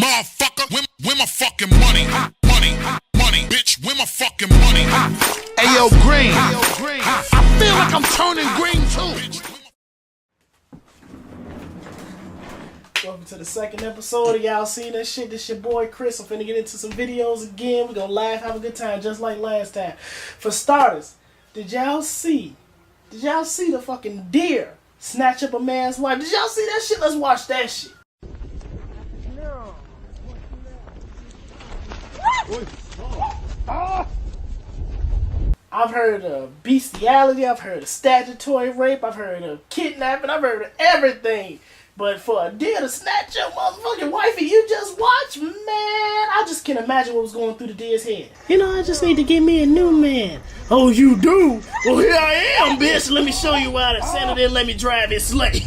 Motherfucker, where my fucking money? Money, bitch, where my fucking money? Ayo, Green. I feel like I'm turning green too. Welcome to the second episode of Y'all Seen That Shit. This your boy Chris. I'm finna get into some videos again. We're gonna laugh, have a good time just like last time. For starters, did y'all see the fucking deer snatch up a man's wife? Did y'all see that shit? Let's watch that shit. No. I've heard of bestiality, I've heard of statutory rape, I've heard of kidnapping, I've heard of everything. But for a deer to snatch your motherfucking wifey you just watched, man, I just can't imagine what was going through the deer's head. You know, I just need to get me a new man. Oh, you do? Well, here I am, bitch. Let me show you why the senator didn't let me drive his sleigh.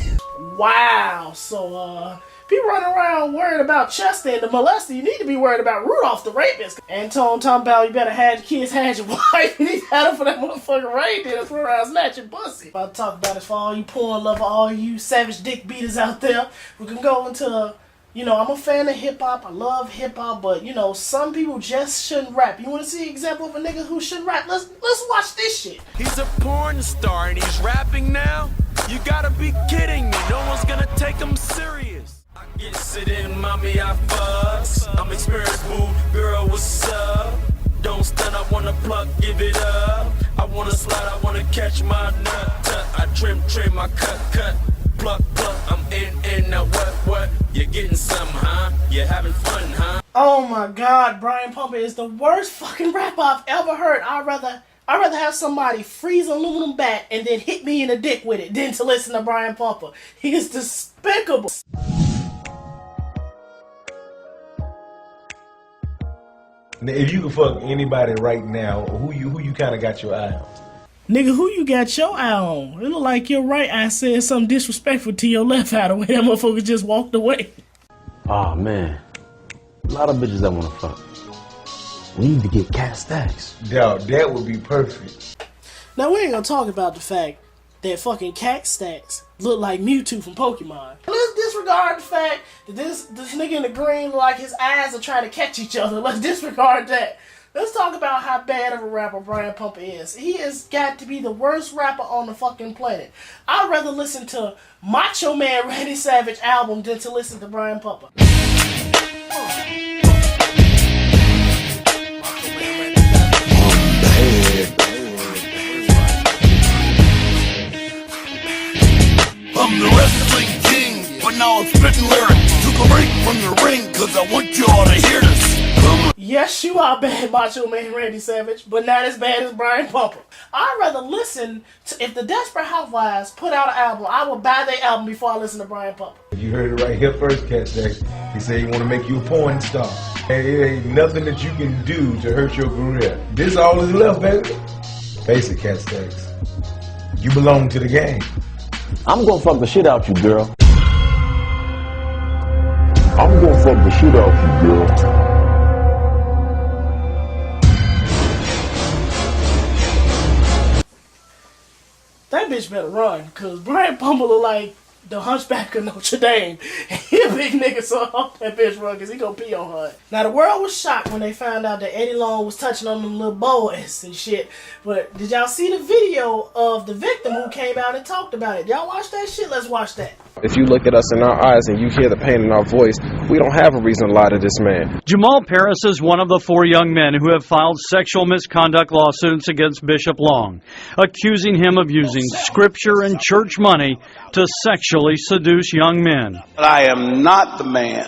Wow. So, people running around worried about Chester and the molester, you need to be worried about Rudolph the rapist. Antone talking about you better have your kids, have your wife, and he's had it for that motherfucking reindeer that's running around snatching pussy. I'll talk about it for all you porn lover, all you savage dick beaters out there. We can go into, you know, I'm a fan of hip-hop, I love hip-hop, but, you know, some people just shouldn't rap. You want to see an example of a nigga who shouldn't rap? Let's watch this shit. He's a porn star and he's rapping now? You gotta be kidding me, no one's gonna take him serious. Get sit in, mommy, I fuss. I'm experienced, boo, girl, what's up? Don't stand, I wanna pluck, give it up. I wanna slide, I wanna catch my nut. I trim, I cut, pluck. I'm in, now what? You getting some, huh? You having fun, huh? Oh my God, Brian Pumper is the worst fucking rapper I've ever heard. I'd rather have somebody freeze an aluminum bat and then hit me in the dick with it than to listen to Brian Pumper. He is despicable. Now, if you could fuck anybody right now, who you kind of got your eye on? Nigga, who you got your eye on? It look like your right eye said something disrespectful to your left eye the way that motherfucker just walked away. Oh man, a lot of bitches that wanna fuck. We need to get cat stacks. Yeah, that would be perfect. Now we ain't gonna talk about the fact that fucking cat stacks look like Mewtwo from Pokemon. Let's disregard the fact that this nigga in the green look like his eyes are trying to catch each other. Let's disregard that. Let's talk about how bad of a rapper Brian Pumper is. He has got to be the worst rapper on the fucking planet. I'd rather listen to Macho Man Randy Savage album than to listen to Brian Pumper. I'm the wrestling king, but now I'm spitting lyrics. Took a break from the ring, cause I want you all to hear this. Yes, you are bad, Macho Man Randy Savage, but not as bad as Brian Pumper. I'd rather listen to, if the Desperate Housewives put out an album, I would buy their album before I listen to Brian Pumper. You heard it right here first, Cat Stacks. He said he want to make you a porn star. And it ain't nothing that you can do to hurt your career. This all is left, baby. Face it, Cat Stacks. You belong to the game. I'm gonna fuck the shit out you, girl. I'm gonna fuck the shit out you, girl. That bitch better run, cause Brian Pumper look like the Hunchback of Notre Dame. He a big nigga, so I hope that bitch run, cause he gonna pee on her. Now the world was shocked when they found out that Eddie Long was touching on them little boys and shit. But did y'all see the video of the victim who came out and talked about it? Y'all watch that shit? Let's watch that. If you look at us in our eyes and you hear the pain in our voice, we don't have a reason to lie to this man. Jamal Paris is one of the 4 young men who have filed sexual misconduct lawsuits against Bishop Long, accusing him of using scripture and church money to sexually seduce young men. I am not the man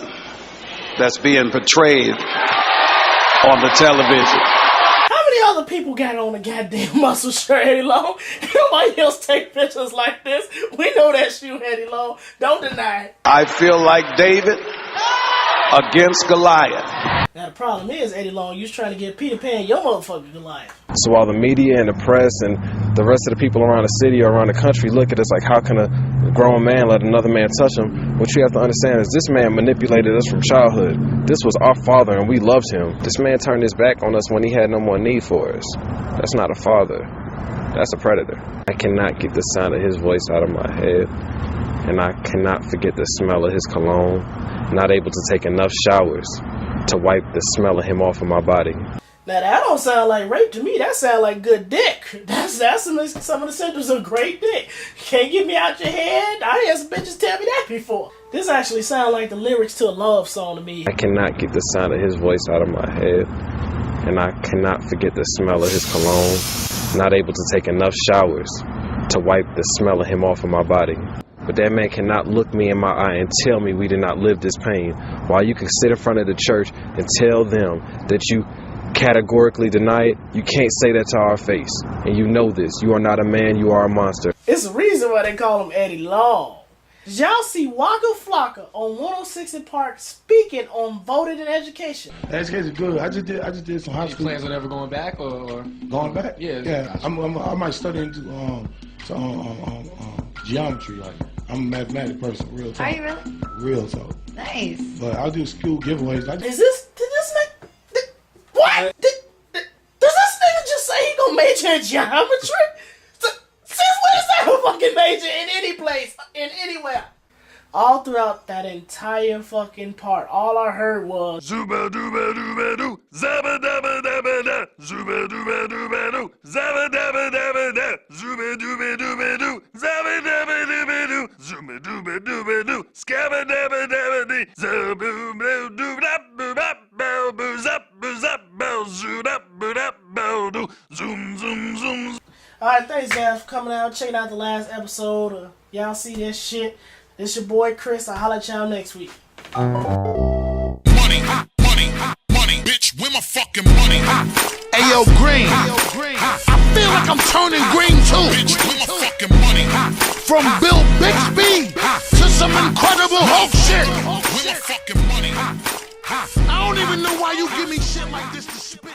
that's being portrayed on the television. How many other people got on a goddamn muscle shirt, Eddie Long? Nobody else take pictures like this. We know that's you, Eddie Long. Don't deny it. I feel like David against Goliath. Now the problem is, Eddie Long, you was trying to get Peter Pan your motherfucking Goliath. So while the media and the press and the rest of the people around the city or around the country look at us like, how can a grown man let another man touch him? What you have to understand is this man manipulated us from childhood. This was our father and we loved him. This man turned his back on us when he had no more need for us. That's not a father. That's a predator. I cannot get the sound of his voice out of my head. And I cannot forget the smell of his cologne. Not able to take enough showers to wipe the smell of him off of my body. Now that don't sound like rape to me. That sound like good dick. That's some of the symptoms of great dick. Can't get me out your head. I had some bitches tell me that before. This actually sounds like the lyrics to a love song to me. I cannot get the sound of his voice out of my head. And I cannot forget the smell of his cologne. Not able to take enough showers to wipe the smell of him off of my body. But that man cannot look me in my eye and tell me we did not live this pain. While you can sit in front of the church and tell them that you categorically deny it, you can't say that to our face. And you know this. You are not a man, you are a monster. It's the reason why they call him Eddie Long. Did y'all see Wakka Flocka on 106 in Park speaking on voting and education? Education's good. I just did some high school. Plans on ever going back or going back? Yeah. I might study into geometry. Like I'm a mathematics person, real talk. Are you really? Real talk. Nice. But I'll do school giveaways. Did this make what? Does this nigga just say he gonna major in geometry? Since when is that a fucking major in any place, in anywhere? All throughout that entire fucking part, all I heard was Zuba dooba dooba doo, zabba dabba dabba da, zuba dooba dooba doo, zabba dabba dabba da, zuba dooba dooba doo, zabba dabba dabba doo, zuba dooba dooba doo, scabba dabba dabba dee, zabu boo doo da boo da bow boo zap boo zap bow zoo da boo da bow doo, zoom zoom zoom. Alright, thanks guys for coming out, checking out the last episode. Y'all see this shit. This your boy Chris. I'll holler at y'all next week. Money, money, money, bitch, where my fucking money? Ayo, Green. I feel like I'm turning green too. Bitch, where my fucking money? From Bill Bixby to some incredible Hulk shit. Where my fucking money? I don't even know why you give me shit like this to spit.